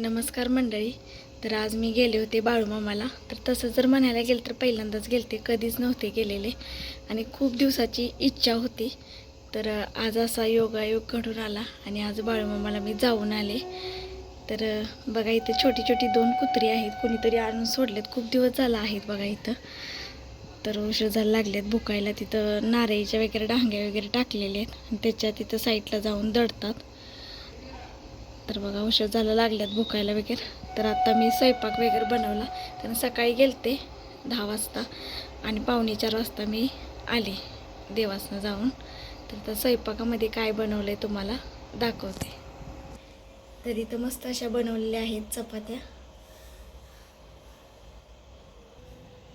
नमस्कार मंडळी. तर आज मी गेले होते बाळूमामाला. तर तसं जर म्हणायला गेलं तर पहिल्यांदाच गेलते, कधीच नव्हते गेलेले आणि खूप दिवसाची इच्छा होती. तर आज असा योगायोग घडून आला आणि आज बाळूमामाला मी जाऊन आले. तर बघा इथं छोटी छोटी 2 कुत्री आहेत, कोणीतरी आणून सोडलेत, खूप दिवस झाला आहेत बघा इथं. तर उशीर झाला लागलेत भुकायला. तिथं नारळीच्या वगैरे डांग्या वगैरे टाकलेले आहेत आणि त्याच्या तिथं साईडला जाऊन दडतात. तर बघा उशीर झाला लागल्यात भुकायला वगैरे. तर आता मी स्वयंपाक वगैरे बनवला, कारण सकाळी गेलते 10 वाजता आणि 3:45 वाजता मी आले देवासनं जाऊन. तर त्या स्वयंपाकामध्ये काय बनवलं आहे तुम्हाला दाखवते. तर इथं मस्त अशा बनवलेल्या आहेत चपात्या.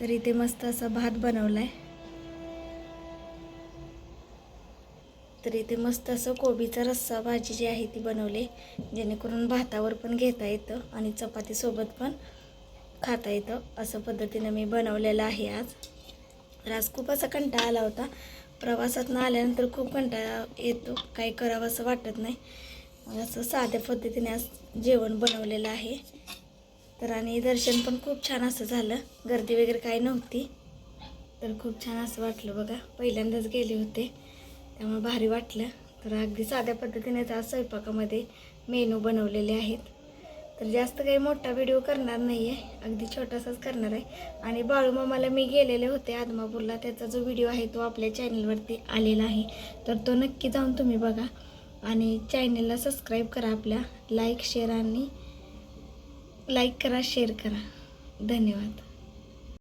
तर इथे मस्त असा भात बनवला आहे. तर इथे मस्त असं कोबीचा रस्सा भाजी जी आहे ती बनवली, जेणेकरून भातावर पण घेता येतं आणि चपातीसोबत पण खाता येतं. असं पद्धतीनं मी बनवलेलं आहे आज. तर आज खूप असा कंटाळा आला होता. प्रवासातून आल्यानंतर खूप कंटाळा येतो, काही करावं असं वाटत नाही. असं साध्या पद्धतीने आज जेवण बनवलेलं आहे. तर आणि दर्शन पण खूप छान असं झालं, गर्दी वगैरे काही नव्हती. तर खूप छान असं वाटलं बघा, पहिल्यांदाच गेले होते त्यामुळे भारी वाटलं. तर अगदी साध्या पद्धतीने आज स्वयंपाकामध्ये मेनू बनवलेले आहेत. तर जास्त काही मोठा व्हिडिओ करणार नाही आहे, अगदी छोटासाच करणार आहे. आणि बाळूमामाला मी गेलेले होते आदमापूरला, त्याचा जो व्हिडिओ आहे तो आपल्या चॅनलवरती आलेला आहे. तर तो नक्की जाऊन तुम्ही बघा आणि चॅनलला सबस्क्राईब करा आपल्या. लाईक करा, शेअर करा. धन्यवाद.